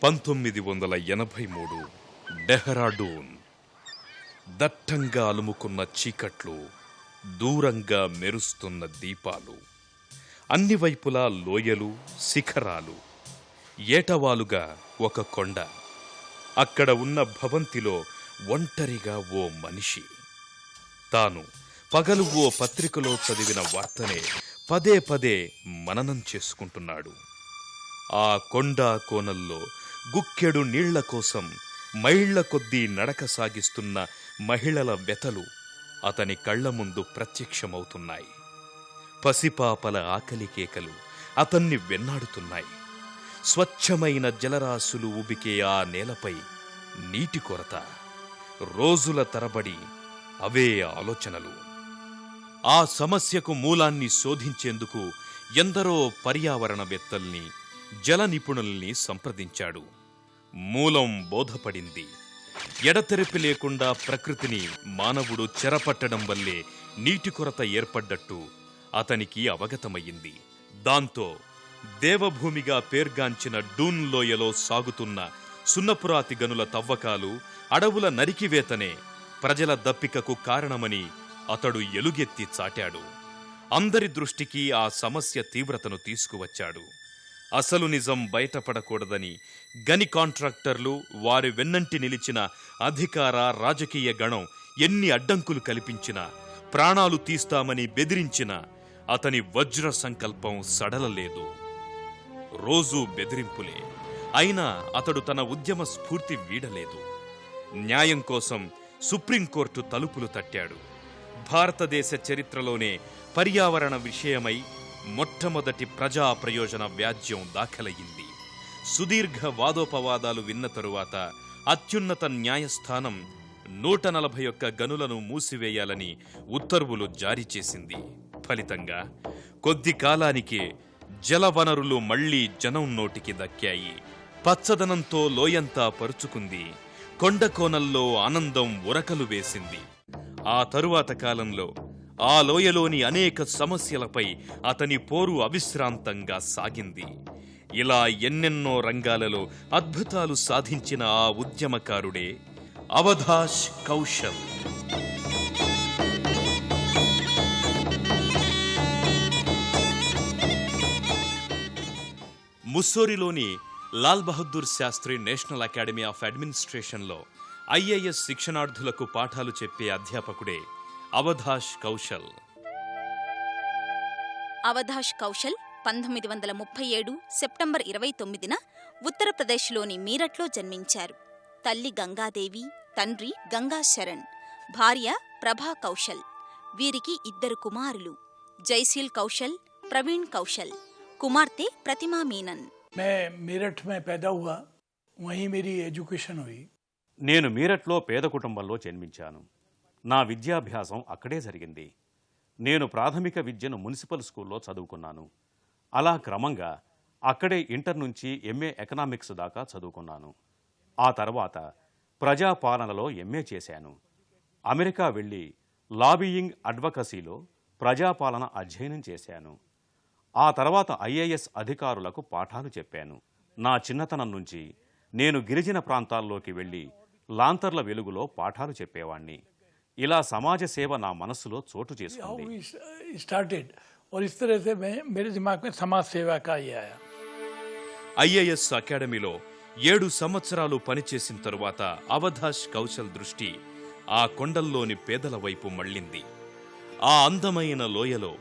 1983 డెహ్రాడూన్. దట్టంగా అలుముకున్న చీకట్లు, దూరంగా మెరుస్తున్న దీపాలు, అన్ని వైపులా లోయలు, శిఖరాలు, ఏటవాలుగా ఒక కొండ. అక్కడ ఉన్న భవంతిలో ఒంటరిగా ఓ మనిషి. తాను పగలు ఓ పత్రికలో చదివిన వార్తనే పదే పదే మననం చేసుకుంటున్నాడు. ఆ కొండా కోనల్లో గుక్కెడు నీళ్ల కోసం మైళ్ల కొద్దీ నడక సాగిస్తున్న మహిళల వ్యతలు అతని కళ్ల ముందు ప్రత్యక్షమవుతున్నాయి. పసిపాపల ఆకలి కేకలు అతన్ని వెన్నాడుతున్నాయి. స్వచ్ఛమైన జలరాశులు ఉబికే ఆ నేలపై నీటి కొరత. రోజుల తరబడి అవే ఆలోచనలు. ఆ సమస్యకు మూలాన్ని శోధించేందుకు ఎందరో పర్యావరణవేత్తల్ని, జల నిపుణుల్ని సంప్రదించాడు. మూలం బోధపడింది. ఎడతెరిపి లేకుండా ప్రకృతిని మానవుడు చెరపట్టడం వల్లే నీటి కొరత ఏర్పడ్డట్టు అతనికి అవగతమయ్యింది. దాంతో దేవభూమిగా పేర్గాంచిన డూన్ లోయలో సాగుతున్న సున్నపురాతి గనుల తవ్వకాలు, అడవుల నరికివేతనే ప్రజల దప్పికకు కారణమని అతడు ఎలుగెత్తి చాటాడు. అందరి దృష్టికి ఆ సమస్య తీవ్రతను తీసుకువచ్చాడు. అసలు నిజం బయటపడకూడదని గని కాంట్రాక్టర్లు, వారి వెన్నంటి నిలిచిన అధికార, రాజకీయ గణం ఎన్ని అడ్డంకులు కల్పించినా, ప్రాణాలు తీస్తామని బెదిరించినా అతని వజ్ర సంకల్పం సడలలేదు. రోజూ బెదిరింపులే. అయినా అతడు తన ఉద్యమ స్ఫూర్తి వీడలేదు. న్యాయం కోసం సుప్రీంకోర్టు తలుపులు తట్టాడు. భారతదేశ చరిత్రలోనే పర్యావరణ విషయమై మొట్టమొదటి ప్రజా ప్రయోజన వ్యాజ్యం దాఖలయ్యింది. సుదీర్ఘ వాదోపవాదాలు విన్న తరువాత అత్యున్నత న్యాయస్థానం 141 గనులను మూసివేయాలని ఉత్తర్వులు జారీ చేసింది. ఫలితంగా కొద్ది కాలానికే జలవనరులు మళ్లీ జనం నోటికి దక్కాయి. పచ్చదనంతో లోయంతా పరుచుకుంది. కొండకోనల్లో ఆనందం ఉరకలు వేసింది. ఆ తరువాత కాలంలో ఆ లోయలోని అనేక సమస్యలపై అతని పోరు అవిశ్రాంతంగా సాగింది. ఇలా ఎన్నెన్నో రంగాలలో అద్భుతాలు సాధించిన ఆ ఉద్యమకారుడే అవధాష్ కౌశల్. ముస్సోరిలోని Lal Bahadur Shastri National Academy of అడ్మినిస్ట్రేషన్లో ఐఏఎస్ శిక్షణార్థులకు పాఠాలు చెప్పే అధ్యాపకుడే అవధాష్ కౌశల్. అవధాష్ కౌశల్ 1937 సెప్టెంబర్ 29న ఉత్తరప్రదేశ్లోని మీరట్లో జన్మించారు. తల్లి గంగాదేవి, తండ్రి గంగా శరణ్, భార్య ప్రభా కౌశల్. వీరికి 2 కుమారులు, జైసీల్ కౌశల్, ప్రవీణ్ కౌశల్, కుమార్తె ప్రతిమా మీనన్. నేను మీరట్లో పేద కుటుంబంలో జన్మించాను. నా విద్యాభ్యాసం అక్కడే జరిగింది. నేను ప్రాథమిక విద్యను మున్సిపల్ స్కూల్లో చదువుకున్నాను. అలా క్రమంగా అక్కడే ఇంటర్ నుంచి ఎంఏ ఎకనామిక్స్ దాకా చదువుకున్నాను. ఆ తర్వాత ప్రజాపాలనలో ఎంఏ చేశాను. అమెరికా వెళ్ళి లాబియింగ్ అడ్వకసీలో ప్రజాపాలన అధ్యయనం చేశాను. ఆ తర్వాత ఐఏఎస్ అధికారులకు పాఠాలు చెప్పాను. నా చిన్నతనం నుంచి నేను గిరిజన ప్రాంతాల్లోకి వెళ్ళి లాంతర్ల వెలుగులో పాఠాలు చెప్పేవాణ్ణి. ఇలా సమాజ సేవ నా మనస్సులో చోటు చేసుకుంది. ఐఏఎస్ అకాడమీలో 7 సంవత్సరాలు పనిచేసిన తరువాత అవధాష్ కౌశల్ దృష్టి ఆ కొండల్లోని పేదల వైపు మళ్లింది. ఆ అందమైన లోయలో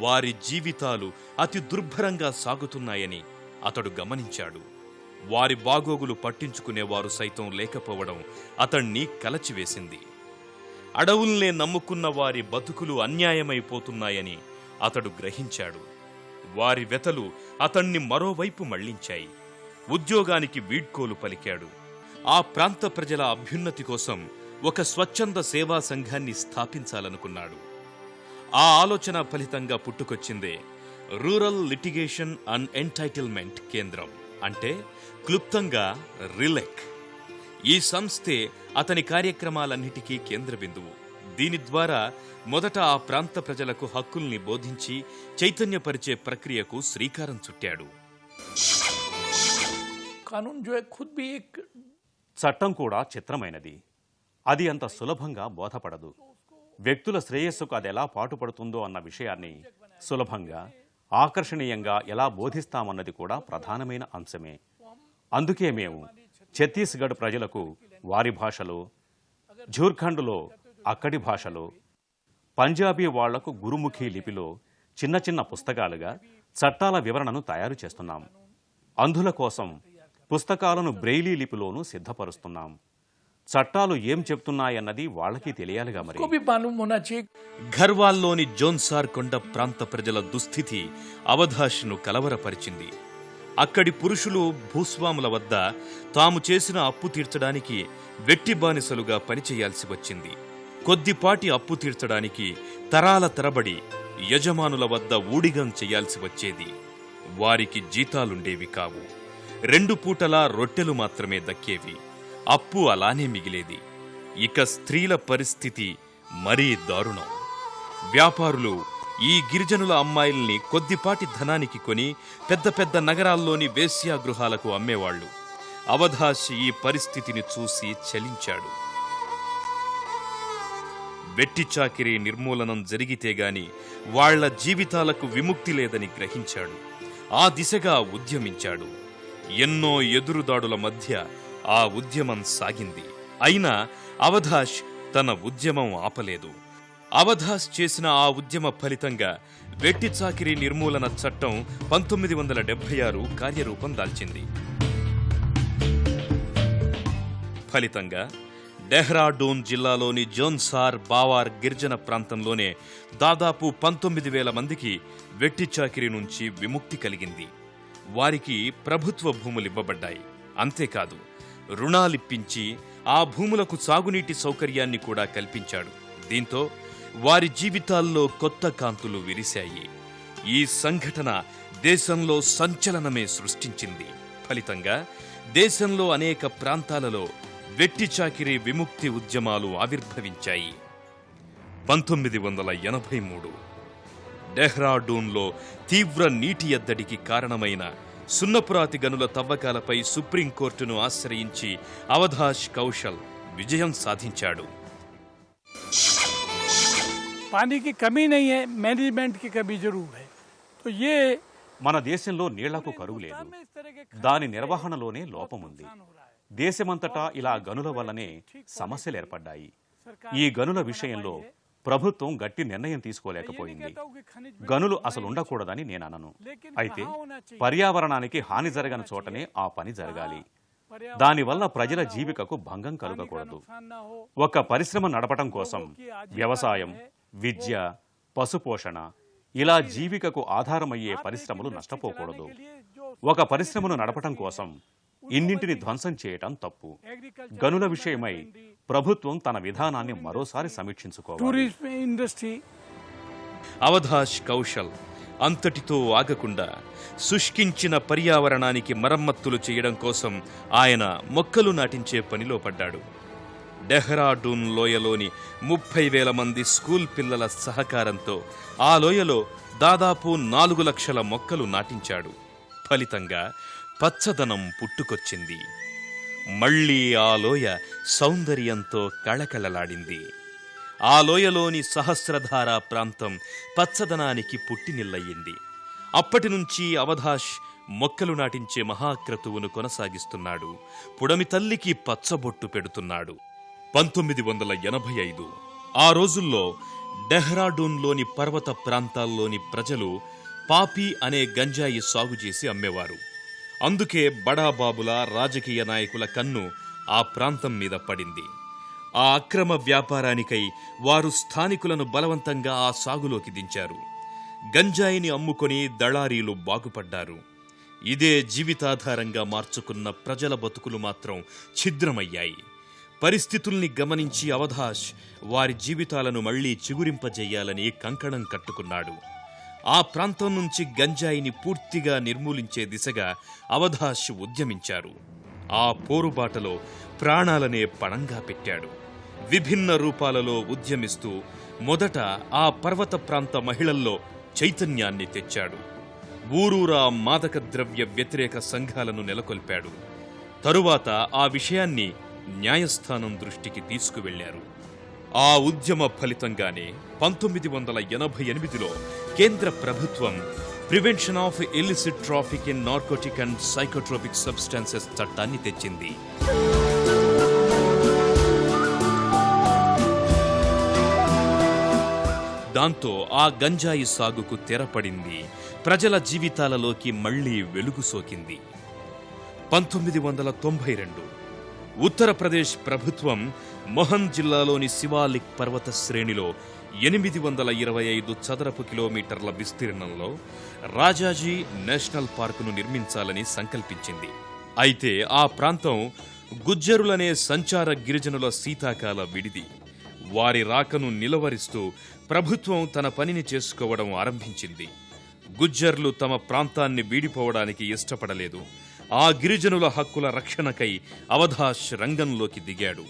వారి జీవితాలు అతి దుర్భరంగా సాగుతున్నాయని అతడు గమనించాడు. వారి బాగోగులు పట్టించుకునేవారు సైతం లేకపోవడం అతణ్ణి కలచివేసింది. అడవుల్నే నమ్ముకున్న వారి బతుకులు అన్యాయమైపోతున్నాయని అతడు గ్రహించాడు. వారి వెతలు అతణ్ణి మరోవైపు మళ్లించాయి. ఉద్యోగానికి వీడ్కోలు పలికాడు. ఆ ప్రాంత ప్రజల అభ్యున్నతి కోసం ఒక స్వచ్ఛంద సేవా సంఘాన్ని స్థాపించాలనుకున్నాడు. ఆ ఆలోచన ఫలితంగా పుట్టుకొచ్చిందే రూరల్ లిటిగేషన్ అండ్ ఎంటైటిల్మెంట్ కేంద్రం, అంటే క్లుప్తంగా రిలెక్. ఈ సంస్థే అతని కార్యక్రమాలన్నిటికీ కేంద్ర బిందువు. దీని ద్వారా మొదట ఆ ప్రాంత ప్రజలకు హక్కుల్ని బోధించి చైతన్యపరిచే ప్రక్రియకు శ్రీకారం చుట్టాడు. कानून जो है खुद भी एक చట్టం కూడా చిత్రమైనది. అది అంత సులభంగా బోధపడదు. వ్యక్తుల శ్రేయస్సుకు అది ఎలా పాటుపడుతుందో అన్న విషయాన్ని సులభంగా, ఆకర్షణీయంగా ఎలా బోధిస్తామన్నది కూడా ప్రధానమైన అంశమే. అందుకే మేము ఛత్తీస్గఢ్ ప్రజలకు వారి భాషలో, ఝార్ఖండ్లో అక్కడి భాషలో, పంజాబీ వాళ్లకు గురుముఖి లిపిలో చిన్న చిన్న పుస్తకాలుగా చట్టాల వివరణను తయారు చేస్తున్నాం. అంధుల కోసం పుస్తకాలను బ్రెయిలీ లిపిలోనూ సిద్ధపరుస్తున్నాం. చట్టాలు ఏం చెప్తున్నాయన్నది వాళ్ళకి తెలియాలిగా. మరి को भी मालूम होना चाहिए. ఘర్వాల్లోని జోన్సార్ కొండ ప్రాంత ప్రజల దుస్థితి అవధాష్ను కలవరపరిచింది. అక్కడి పురుషులు భూస్వాముల వద్ద తాము చేసిన అప్పు తీర్చడానికి వెట్టి బానిసలుగా పనిచేయాల్సి వచ్చింది. కొద్దిపాటి అప్పు తీర్చడానికి తరాల తరబడి యజమానుల వద్ద ఊడిగం చెయ్యాల్సి వచ్చేది. వారికి జీతాలుండేవి కావు. 2 పూటలా రొట్టెలు మాత్రమే దక్కేవి. అప్పు అలానే మిగిలేది. ఇక స్త్రీల పరిస్థితి మరీ దారుణం. వ్యాపారులు ఈ గిరిజనుల అమ్మాయిల్ని కొద్దిపాటి ధనానికి కొని పెద్ద పెద్ద నగరాల్లోని వేశ్యాగృహాలకు అమ్మేవాళ్లు. అవధాష్ ఈ పరిస్థితిని చూసి చలించాడు. వెట్టి చాకిరీ నిర్మూలనం జరిగితేగాని వాళ్ల జీవితాలకు విముక్తి లేదని గ్రహించాడు. ఆ దిశగా ఉద్యమించాడు. ఎన్నో ఎదురుదాడుల మధ్య ఆ ఉద్యమం సాగింది. అయినా అవధాష్ తన ఉద్యమం ఆపలేదు. అవధాష్ చేసిన ఆ ఉద్యమ ఫలితంగా వెట్టి చాకిరీ నిర్మూలన చట్టం 1976 కార్యరూపం దాల్చింది. ఫలితంగా డెహ్రాడూన్ జిల్లాలోని జోన్సార్ బావార్ గిరిజన ప్రాంతంలోనే దాదాపు 19,000 మందికి వెట్టి చాకిరీ నుంచి విముక్తి కలిగింది. వారికి ప్రభుత్వ భూములివ్వబడ్డాయి. అంతేకాదు, రుణాలిప్పించి ఆ భూములకు సాగునీటి సౌకర్యాన్ని కూడా కల్పించాడు. దీంతో వారి జీవితాల్లో కొత్త కాంతులు విరిశాయి. ఈ సంఘటన దేశంలో సంచలనమే సృష్టించింది. ఫలితంగా దేశంలో అనేక ప్రాంతాలలో వెట్టి చాకిరీ విముక్తి ఉద్యమాలు ఆవిర్భవించాయి. 1983 డెహ్రాడూన్లో తీవ్ర నీటి ఎద్దడికి కారణమైన సున్నపురాతి గనుల తవ్వకాలపై సుప్రీంకోర్టును ఆశ్రయించి అవధాష్ కౌశల్ విజయం సాధించాడు. पानी की कमी नहीं है, मैनेजमेंट की कमी जरूर है. तो ये మన దేశంలో నీళ్లకు కరువు లేదు. దాని నిర్వహణలోనే లోపముంది. దేశమంతటా ఇలా గనుల వల్లనే సమస్యలు ఏర్పడ్డాయి. ఈ గనుల విషయంలో ప్రభుత్వం గట్టి నిర్ణయం తీసుకోలేకపోయింది. గనులు అసలు ఉండకూడదని నేననను. అయితే పర్యావరణానికి హాని జరగని చోటనే ఆ పని జరగాలి. దానివల్ల ప్రజల జీవికకు భంగం కలుగకూడదు. ఒక పరిశ్రమ నడపటం కోసం వ్యవసాయం, విద్య, పశుపోషణ ఇలా జీవికకు ఆధారమయ్యే పరిశ్రమలు నష్టపోకూడదు. ఒక పరిశ్రమను నడపటం కోసం ఇన్నింటిని ధ్వంసం చేయటం తప్పు. గనుల విషయమై ప్రభుత్వం తన విధానాన్ని మరోసారి సమీక్షించుకోవాలి. అవధాష్ కౌశల్ అంతటితో ఆగకుండా శుష్కించిన పర్యావరణానికి మరమ్మతులు చేయడం కోసం ఆయన మొక్కలు నాటించే పనిలో పడ్డాడు. డెహ్రాడూన్ లోయలోని 30,000 మంది స్కూల్ పిల్లల సహకారంతో ఆ లోయలో దాదాపు 4 లక్షల మొక్కలు నాటించాడు. ఫలితంగా పచ్చదనం పుట్టుకొచ్చింది. మళ్లీ ఆ లోయ సౌందర్యంతో కళకళలాడింది. ఆ లోయలోని సహస్రధార ప్రాంతం పచ్చదనానికి పుట్టినిల్లయింది. అప్పటినుంచి అవధాష్ మొక్కలు నాటించే మహాక్రతువును కొనసాగిస్తున్నాడు. పుడమి తల్లికి పచ్చబొట్టు పెడుతున్నాడు. 1985 ఆ రోజుల్లో డెహ్రాడూన్లోని పర్వత ప్రాంతాల్లోని ప్రజలు పాపీ అనే గంజాయి సాగు చేసి అమ్మేవారు. అందుకే బడాబాబుల రాజకీయ నాయకుల కన్ను ఆ ప్రాంతం మీద పడింది. ఆ అక్రమ వ్యాపారానికై వారు స్థానికులను బలవంతంగా ఆ సాగులోకి దించారు. గంజాయిని అమ్ముకొని దళారీలు బాగుపడ్డారు. ఇదే జీవితాధారంగా మార్చుకున్న ప్రజల బతుకులు మాత్రం ఛిద్రమయ్యాయి. పరిస్థితుల్ని గమనించి అవధాష్ వారి జీవితాలను మళ్లీ చిగురింపజేయాలని కంకణం కట్టుకున్నాడు. ఆ ప్రాంతం నుంచి గంజాయిని పూర్తిగా నిర్మూలించే దిశగా అవధాష్ ఉద్యమించారు. ఆ పోరుబాటలో ప్రాణాలనే పణంగా పెట్టాడు. విభిన్న రూపాలలో ఉద్యమిస్తూ మొదట ఆ పర్వత ప్రాంత మహిళల్లో చైతన్యాన్ని తెచ్చాడు. ఊరూరా మాదక ద్రవ్య వ్యతిరేక సంఘాలను నెలకొల్పాడు. తరువాత ఆ విషయాన్ని న్యాయస్థానం దృష్టికి తీసుకువెళ్లారు. ఆ ఉద్యమ ఫలితంగానే 1988లో కేంద్ర ప్రభుత్వం prevention of illicit traffic in narcotic and psychotropic substances చట్టాన్ని తెచ్చింది. దాంతో ఆ గంజాయి సాగుకు తెరపడింది. ప్రజల జీవితాలలోకి మళ్లీ వెలుగు సోకింది. 1992 ఉత్తరప్రదేశ్ ప్రభుత్వం మొహన్ జిల్లాలోని శివాలిక్ పర్వత శ్రేణిలో 825 చదరపు కిలోమీటర్ల విస్తీర్ణంలో రాజాజీ నేషనల్ పార్కును నిర్మించాలని సంకల్పించింది. అయితే ఆ ప్రాంతం గుజ్జరులనే సంచార గిరిజనుల శీతాకాల విడిది. వారి రాకను నిలవరిస్తూ ప్రభుత్వం తన పనిని చేసుకోవడం ఆరంభించింది. గుజ్జర్లు తమ ప్రాంతాన్ని వీడిపోవడానికి ఇష్టపడలేదు. ఆ గిరిజనుల హక్కుల రక్షణకై అవధాష్ రంగంలోకి దిగాడు.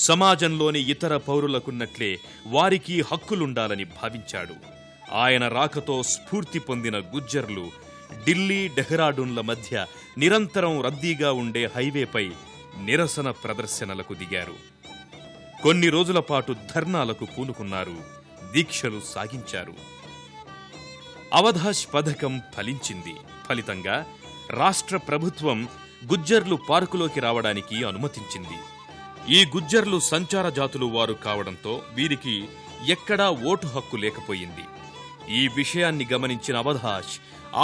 సమాజంలోని ఇతర పౌరులకున్నట్లే వారికి హక్కులుండాలని భావించాడు. ఆయన రాకతో స్ఫూర్తి పొందిన గుజ్జర్లు ఢిల్లీ డెహ్రాడూన్ల మధ్య నిరంతరం రద్దీగా ఉండే హైవేపై నిరసన ప్రదర్శనలకు దిగారు. కొన్ని రోజుల పాటు ధర్నాలకు పూనుకున్నారు. దీక్షలు సాగించారు. అవధాష్ పథకం ఫలించింది. ఫలితంగా రాష్ట్ర ప్రభుత్వం గుజ్జర్లు పార్కులోకి రావడానికి అనుమతించింది. ఈ గుజ్జర్లు సంచార జాతులు వారు కావడంతో వీరికి ఎక్కడా ఓటు హక్కు లేకపోయింది. ఈ విషయాన్ని గమనించిన అవధాష్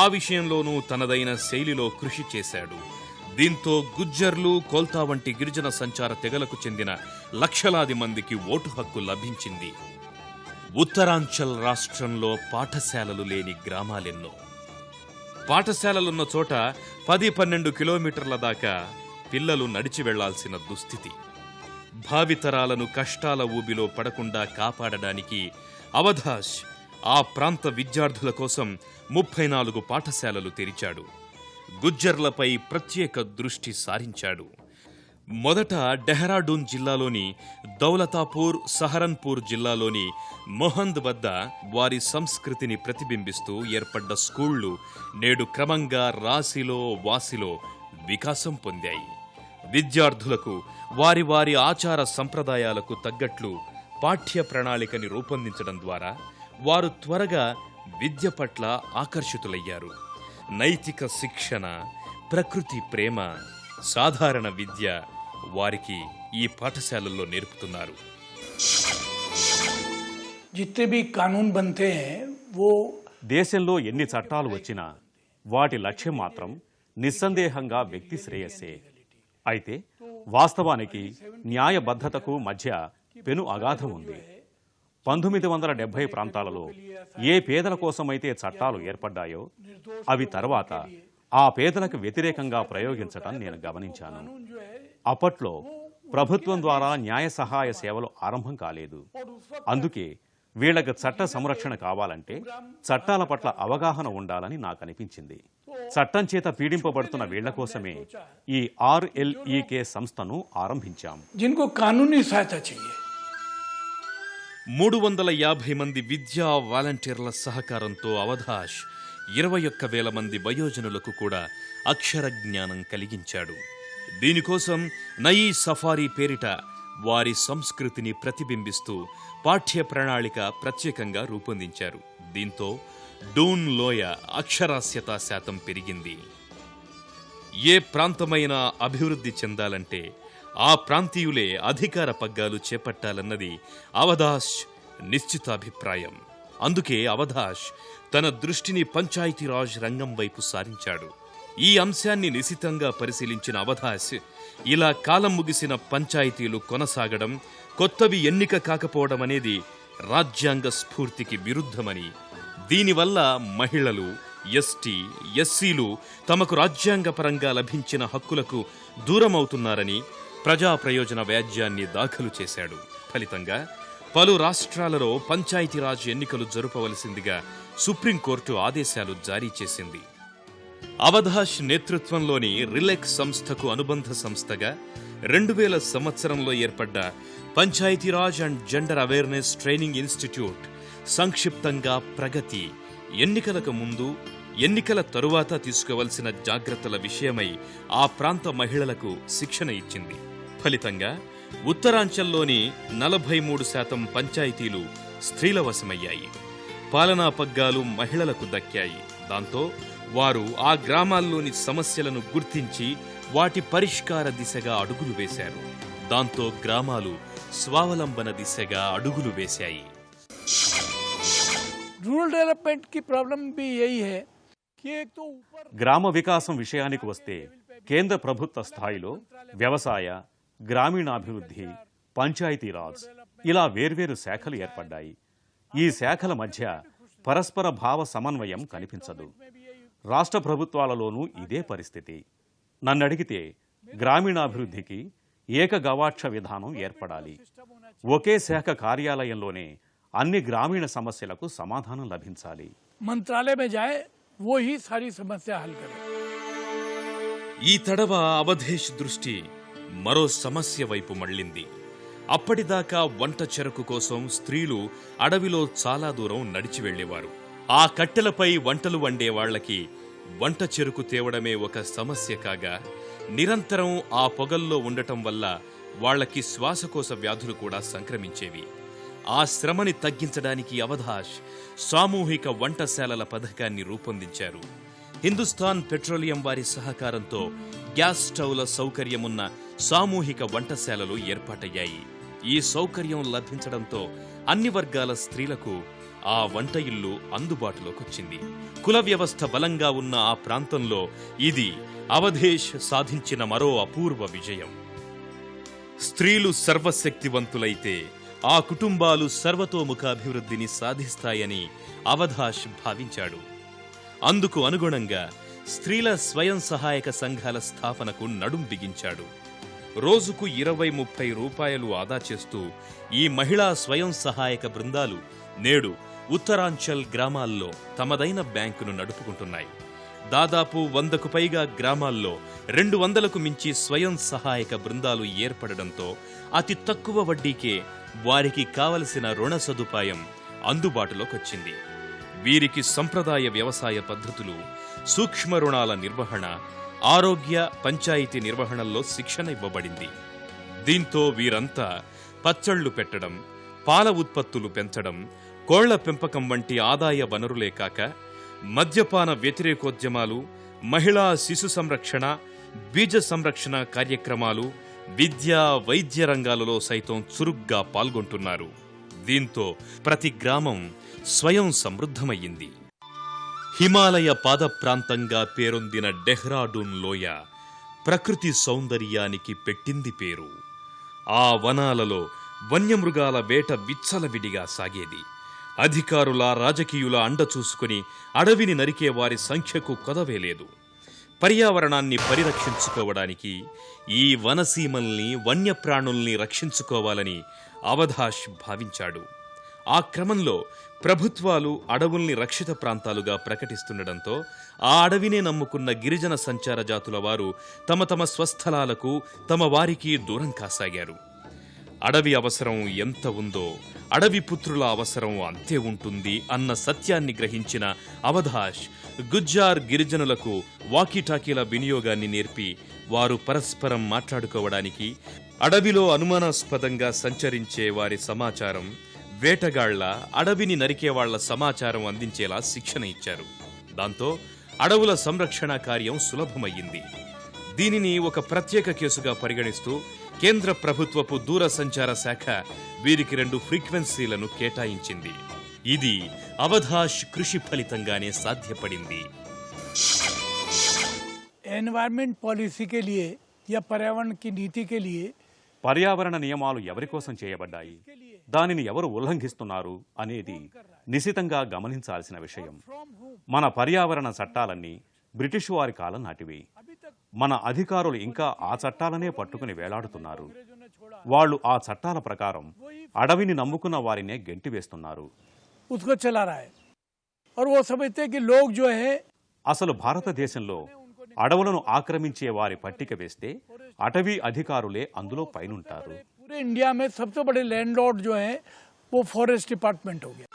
ఆ విషయంలోనూ తనదైన శైలిలో కృషి చేశాడు. దీంతో గుజ్జర్లు, కోల్తా వంటి గిరిజన సంచార తెగలకు చెందిన లక్షలాది మందికి ఓటు హక్కు లభించింది. ఉత్తరాంచల్ రాష్ట్రంలో పాఠశాలలు లేని గ్రామాలెన్నో. పాఠశాలలున్న చోట 10-12 కిలోమీటర్ల దాకా పిల్లలు నడిచి వెళ్లాల్సిన దుస్థితి. భావితరాలను కష్టాల ఊబిలో పడకుండా కాపాడడానికి అవధాష్ ఆ ప్రాంత విద్యార్థుల కోసం 34 పాఠశాలలు తెరిచాడు. గుజ్జర్లపై ప్రత్యేక దృష్టి సారించాడు. మొదట డెహ్రాడూన్ జిల్లాలోని దౌలతాపూర్, సహరన్పూర్ జిల్లాలోని మొహంద్ వద్ద వారి సంస్కృతిని ప్రతిబింబిస్తూ ఏర్పడ్డ స్కూళ్లు నేడు క్రమంగా రాశిలో, వాసిలో వికాసం పొందాయి. విద్యార్థులకు వారి వారి ఆచార సంప్రదాయాలకు తగ్గట్లు పాఠ్య ప్రణాళికని రూపొందించడం ద్వారా వారు త్వరగా విద్య పట్ల ఆకర్షితులయ్యారు. నైతిక శిక్షణ, ప్రకృతి ప్రేమ, సాధారణ విద్య వారికి ఈ పాఠశాలల్లో నేర్పుతున్నారు. जितने भी कानून बनते हैं वो దేశంలో ఎన్ని చట్టాలు వచ్చినా వాటి లక్ష్యం మాత్రం నిస్సందేహంగా వ్యక్తి శ్రేయస్సే. అయితే వాస్తవానికి న్యాయబద్ధతకు మధ్య పెను అగాధం ఉంది. 1970 ప్రాంతాలలో ఏ పేదల కోసమైతే చట్టాలు ఏర్పడ్డాయో అవి తర్వాత ఆ పేదలకు వ్యతిరేకంగా ప్రయోగించటం నేను గమనించాను. అప్పట్లో ప్రభుత్వం ద్వారా న్యాయ సహాయ సేవలు ఆరంభం కాలేదు. అందుకే వీళ్లకు చట్ట సంరక్షణ కావాలంటే చట్టాల పట్ల అవగాహన ఉండాలని నాకు అనిపించింది. చట్టం చేత పీడింపబడుతున్న వీళ్ల కోసమే ఈ RLEK సంస్థను ఆరంభించాం. जिनको कानूनी सहायता चाहिए 350 మంది విద్యా వాలంటీర్ల సహకారంతో అవధాష్ 21,000 మంది వయోజనులకు కూడా అక్షర జ్ఞానం కలిగించాడు. దీనికోసం నయీ సఫారీ పేరిట వారి సంస్కృతిని ప్రతిబింబిస్తూ పాఠ్య ప్రణాళిక ప్రత్యేకంగా రూపొందించారు. దీంతో డూన్ లోయ అక్షరాస్యతా శాతం పెరిగింది. ఏ ప్రాంతమైనా అభివృద్ధి చెందాలంటే ఆ ప్రాంతీయులే అధికార పగ్గాలు చేపట్టాలన్నది అవధాష్ నిశ్చితాభిప్రాయం. అందుకే అవధాష్ తన దృష్టిని పంచాయతీరాజ్ రంగం వైపు సారించాడు. ఈ అంశాన్ని నిశితంగా పరిశీలించిన అవధాష్ ఇలా కాలం ముగిసిన పంచాయతీలు కొనసాగడం, కొత్తవి ఎన్నిక కాకపోవడం అనేది రాజ్యాంగ స్ఫూర్తికి విరుద్ధమని, దీనివల్ల మహిళలు, ఎస్టీ, ఎస్సీలు తమకు రాజ్యాంగపరంగా లభించిన హక్కులకు దూరమవుతున్నారని ప్రజా ప్రయోజన వ్యాజ్యాన్ని దాఖలు చేశాడు. ఫలితంగా పలు రాష్ట్రాలలో పంచాయతీరాజ్ ఎన్నికలు జరుపవలసిందిగా సుప్రీంకోర్టు ఆదేశాలు జారీ చేసింది. అవధాష్ నేతృత్వంలోని రిలెక్స్ సంస్థకు అనుబంధ సంస్థగా 2000 సంవత్సరంలో ఏర్పడ్డ Panchayati Raj and gender awareness training institute, సంక్షిప్తంగా ప్రగతి, ఎన్నికలకు ముందు, ఎన్నికల తరువాత తీసుకోవలసిన జాగ్రత్తల విషయమై ఆ ప్రాంత మహిళలకు శిక్షణ ఇచ్చింది. ఫలితంగా ఉత్తరాంచల్లోని 43% పంచాయతీలు స్త్రీల వశమయ్యాయి. పాలనా పగ్గాలు మహిళలకు దక్కాయి. దాంతో వారు ఆ గ్రామాల్లోని సమస్యలను గుర్తించి వాటి పరిష్కార దిశగా అడుగులు వేశారు. దాంతో గ్రామాలు స్వావలంబన దిశగా అడుగులు వేశాయి. रूरल डेवलपमेंट की प्रॉब्लम भी यही है कि एक तो ऊपर గ్రామ వికాసం విషయానికి వస్తే కేంద్ర ప్రభుత్వ స్థాయిలో వ్యవసాయ, గ్రామీణాభివృద్ధి, పంచాయతీరాజ్ ఇలా వేర్వేరు శాఖలు ఏర్పడ్డాయి. ఈ శాఖల మధ్య పరస్పర భావ సమన్వయం కనిపించదు. రాష్ట్ర ప్రభుత్వాలలోనూ ఇదే పరిస్థితి. నన్నడిగితే గ్రామీణాభివృద్ధికి ఏక గవాక్ష విధానం ఏర్పడాలి. ఒకే శాఖ కార్యాలయంలోనే అన్ని గ్రామీణ సమస్యలకు సమాధానం లభించాలి. मंत्रालय में जाए वो ही सारी समस्या हल करे. ఈ తడవ అవధేష్ దృష్టి మరో సమస్య వైపు మళ్ళింది. అప్పటిదాకా వంట చెరకు కోసం స్త్రీలు అడవిలో చాలా దూరం నడిచి వెళ్లేవారు. ఆ కట్టెలపై వంటలు వండే వాళ్లకి వంట చెరుకు తేవడమే ఒక సమస్య కాగా, నిరంతరం ఆ పొగల్లో ఉండటం వల్ల వాళ్లకి శ్వాసకోశ వ్యాధులు కూడా సంక్రమించేవి. ఆ శ్రమని తగ్గించడానికి అవధాష్ సామూహిక వంటశాలల పథకాన్ని రూపొందించారు. హిందుస్థాన్ పెట్రోలియం వారి సహకారంతో గ్యాస్ స్టవ్ల సౌకర్యమున్న సామూహిక వంటశాలలు ఏర్పాటయ్యాయి. ఈ సౌకర్యం లభించడంతో అన్ని వర్గాల స్త్రీలకు ఆ వంట ఇల్లు అందుబాటులోకొచ్చింది. కుల వ్యవస్థ బలంగా ఉన్న ఆ ప్రాంతంలో ఇది అవధేష్ సాధించిన మరో అపూర్వ విజయం. స్త్రీలు సర్వశక్తివంతులైతే ఆ కుటుంబాలు సర్వతోముఖాభివృద్ధిని సాధిస్తాయని అవధాష్ భావించాడు. అందుకు అనుగుణంగా స్త్రీల స్వయం సహాయక సంఘాల స్థాపనకు నడుం బిగించాడు. రోజుకు 20-30 రూపాయలు ఆదా చేస్తూ ఈ మహిళా స్వయం సహాయక బృందాలు నేడు ఉత్తరాంచల్ గ్రామాల్లో తమదైన బ్యాంకును నడుపుకుంటున్నాయి. దాదాపు 100కు పైగా గ్రామాల్లో 200కు మించి స్వయం సహాయక బృందాలు ఏర్పడడంతో అతి తక్కువ వడ్డీకే వారికి కావలసిన రుణ సదుపాయం అందుబాటులోకొచ్చింది. వీరికి సంప్రదాయ వ్యవసాయ పద్ధతులు, సూక్ష్మ రుణాల నిర్వహణ, ఆరోగ్య, పంచాయతీ నిర్వహణల్లో శిక్షణ ఇవ్వబడింది. దీంతో వీరంతా పచ్చళ్లు పెట్టడం, పాల ఉత్పత్తులు పెంచడం, కోళ్ల పెంపకం వంటి ఆదాయ వనరులే కాక మద్యపాన వ్యతిరేకోద్యమాలు, మహిళా శిశు సంరక్షణ, బీజ సంరక్షణ కార్యక్రమాలు, విద్య, వైద్య రంగాలలో సైతం చురుగ్గా పాల్గొంటున్నారు. దీంతో ప్రతి గ్రామం స్వయం సమృద్ధమయ్యింది. హిమాలయ పాద ప్రాంతంగా పేరొందిన డెహ్రాడూన్ లోయ ప్రకృతి సౌందర్యానికి పెట్టింది పేరు. ఆ వనాలలో వన్యమృగాల వేట విచ్చలవిడిగా సాగేది. అధికారుల, రాజకీయుల అండ చూసుకుని అడవిని నరికే వారి సంఖ్యకు కొదవేలేదు. పర్యావరణాన్ని పరిరక్షించుకోవడానికి ఈ వనసీమల్ని, వన్యప్రాణుల్ని రక్షించుకోవాలని అవధాష్ భావించాడు. ఆ క్రమంలో ప్రభుత్వాలు అడవుల్ని రక్షిత ప్రాంతాలుగా ప్రకటిస్తుండటంతో ఆ అడవినే నమ్ముకున్న గిరిజన సంచార జాతుల వారు తమ తమ స్వస్థలాలకు, తమ వారికి దూరం కాసాగారు. అడవి అవసరం ఎంత ఉందో అడవి పుత్రుల అవసరం అంతే ఉంటుంది అన్న సత్యాన్ని గ్రహించిన అవధాష్ గుజ్జార్ గిరిజనులకు వాకీటాకీల వినియోగాన్ని నేర్పి వారు పరస్పరం మాట్లాడుకోవడానికి, అడవిలో అనుమానాస్పదంగా సంచరించే వారి సమాచారం, వేటగాళ్ల, అడవిని నరికేవాళ్ల సమాచారం అందించేలా శిక్షణ ఇచ్చారు. దాంతో అడవుల సంరక్షణ కార్యం సులభమయ్యింది. దీనిని ఒక ప్రత్యేక కేసుగా పరిగణిస్తూ కేంద్ర ప్రభుత్వపు దూర సంచార శాఖ వీరికి 2 ఫ్రీక్వెన్సీలను కేటాయించింది. ఇది అవధాష్ కృషి ఫలితంగానే సాధ్యపడింది. एनवायरमेंट पॉलिसी के लिए या पर्यावरण की नीति के लिए పర్యావరణ నియమాలు ఎవరి కోసం చేయబడ్డాయి, దానిని ఎవరు ఉల్లంఘిస్తున్నారు అనేది నిశితంగా గమనించాల్సిన విషయం. మన పర్యావరణ చట్టాలన్నీ బ్రిటిష్ వారి కాలం నాటివి. మన అధికారులు ఇంకా ఆ చట్టాలనే పట్టుకుని వేలాడుతున్నారు. వాళ్ళు ఆ చట్టాల ప్రకారం అడవిని నమ్ముకున్న వారినే గెంటివేస్తున్నారు. उसको चला रहा है और वो समझते हैं कि लोग जो है అసలు భారతదేశంలో అడవులను ఆక్రమించే వారి పట్టిక వేస్తే అటవీ అధికారులే అందులో పైనుంటారు. पूरे इंडिया में सबसे बड़े लैंडलॉर्ड जो है वो फॉरेस्ट डिपार्टमेंट हो गया.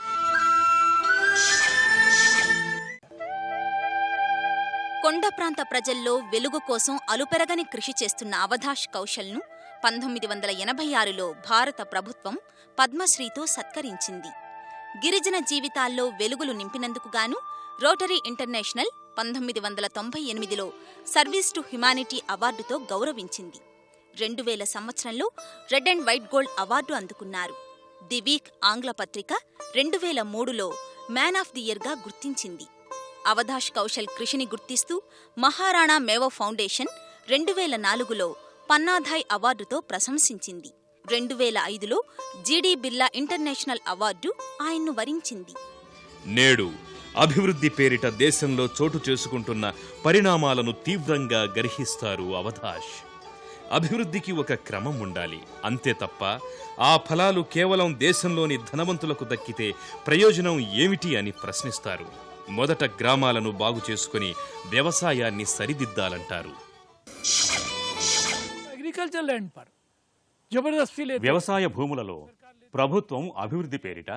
కొండ ప్రాంత ప్రజల్లో వెలుగు కోసం అలుపెరగని కృషి చేస్తున్న అవధాష్ కౌశల్ను 1986లో భారత ప్రభుత్వం పద్మశ్రీతో సత్కరించింది. గిరిజన జీవితాల్లో వెలుగులు నింపినందుకు గాను రోటరీ ఇంటర్నేషనల్ 1998లో సర్వీస్ టు హ్యుమానిటీ అవార్డుతో గౌరవించింది. 2000 సంవత్సరంలో red and white gold award అందుకున్నారు. ది వీక్ ఆంగ్ల పత్రిక 2003లో మ్యాన్ ఆఫ్ ది ఇయర్గా గుర్తించింది. అవధాష్ కౌశల్ కృషిని గుర్తిస్తూ మహారాణా మేవో ఫౌండేషన్ 2004లో పన్నాధాయ్ అవార్డుతో ప్రశంసించింది. 2005లో జీడీ బిర్లా ఇంటర్నేషనల్ అవార్డు ఆయన్ను వరించింది. నేడు అభివృద్ధి పేరిట దేశంలో చోటు చేసుకుంటున్న పరిణామాలను తీవ్రంగా గర్హిస్తారు అవధాష్. అభివృద్ధికి ఒక క్రమం ఉండాలి, అంతే తప్ప ఆ ఫలాలు కేవలం దేశంలోని ధనవంతులకు దక్కితే ప్రయోజనం ఏమిటి అని ప్రశ్నిస్తారు. మొదట గ్రామాలను బాగు చేసుకుని వ్యవసాయాన్ని సరిదిద్దాలంటారు. एग्रीकल्चर लैंड पर जबरदस्ती लेते వ్యవసాయ భూములలో ప్రభుత్వం అభివృద్ధి పేరిట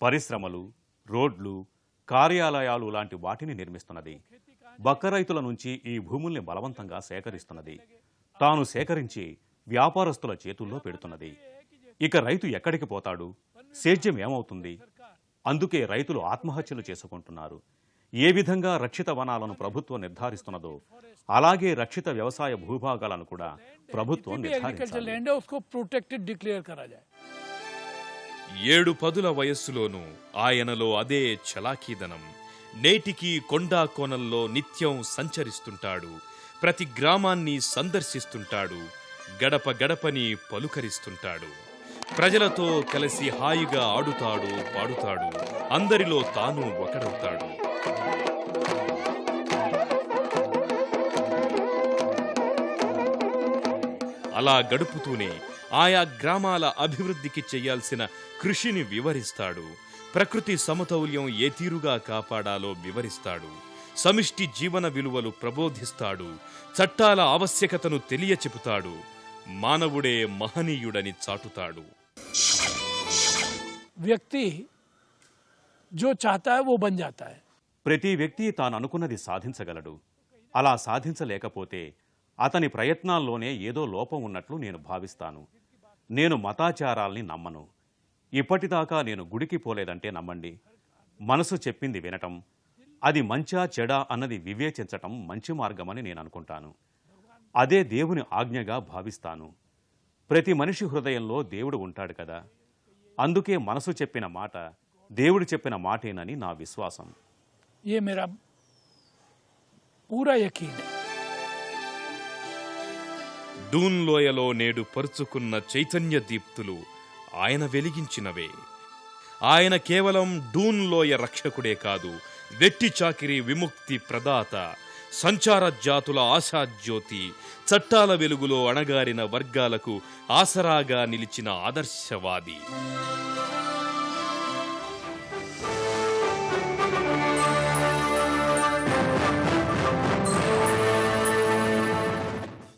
పరిశ్రమలు, రోడ్లు, కార్యాలయాలు లాంటి వాటిని నిర్మిస్తున్నది. బక్క రైతుల నుంచి ఈ భూముల్ని బలవంతంగా సేకరిస్తున్నది. తాను సేకరించి వ్యాపారస్తుల చేతుల్లో పెడుతున్నది. ఇక రైతు ఎక్కడికి పోతాడు? సేద్యం ఏమవుతుంది? అందుకే రైతులు ఆత్మహత్యలు చేసుకుంటున్నారు. ఏ విధంగా రక్షిత వనాలను ప్రభుత్వం నిర్ధారిస్తున్నదో అలాగే రక్షిత వ్యవసాయ భూభాగాలను కూడా ప్రభుత్వం एग्रीकल्चर నిర్ధారించాలి. लैंड है उसको प्रोटेक्टेड डिक्लेयर करा जाए. 7 పదుల వయస్సులోనూ ఆయనలో అదే చలాకీదనం. నేటికి కొండా కోణంలో నిత్యం సంచరిస్తుంటాడు. ప్రతి గ్రామాన్ని సందర్శిస్తుంటాడు. గడప గడపని పలుకరిస్తుంటాడు. ప్రజలతో కలిసి హాయిగా ఆడుతాడు, పాడుతాడు. అందరిలో తాను ఒకడవుతాడు. అలా గడుపుతూనే ఆయా గ్రామాల అభివృద్ధికి చేయాల్సిన కృషిని వివరిస్తాడు. ప్రకృతి సమతౌల్యం ఏ తీరుగా కాపాడాలో వివరిస్తాడు. సమిష్టి జీవన విలువలు ప్రబోధిస్తాడు. చట్టాల ఆవశ్యకతను తెలియచెపుతాడు. మానవుడే మహనీయుడని చాటుతాడు. व्यक्ति जो चाहता है वो बन जाता है. ప్రతి వ్యక్తి తాను అనుకున్నది సాధించగలడు. అలా సాధించలేకపోతే అతని ప్రయత్నాల్లోనే ఏదో లోపం ఉన్నట్లు నేను భావిస్తాను. నేను మతాచారాల్ని నమ్మను. ఇప్పటిదాకా నేను గుడికి పోలేదంటే నమ్మండి. మనసు చెప్పింది వినటం, అది మంచా చెడా అన్నది వివేచించటం మంచి మార్గమని నేను అనుకుంటాను. అదే దేవుని ఆజ్ఞగా భావిస్తాను. ప్రతి మనిషి హృదయంలో దేవుడు ఉంటాడు కదా. అందుకే మనసు చెప్పిన మాట దేవుడు చెప్పిన మాటేనని నా విశ్వాసం. ये मेरा पूरा यकीन है. డూన్ లోయలో నేడు పరుచుకున్న చైతన్య దీప్తులు ఆయన వెలిగించినవే. ఆయన కేవలం డూన్ లోయ రక్షకుడే కాదు, వెట్టి చాకిరి విముక్తి ప్రదాత, సంచార జాతుల ఆశాజ్యోతి, చట్టాల వెలుగులో అణగారిన వర్గాలకు ఆసరాగా నిలిచిన ఆదర్శవాది.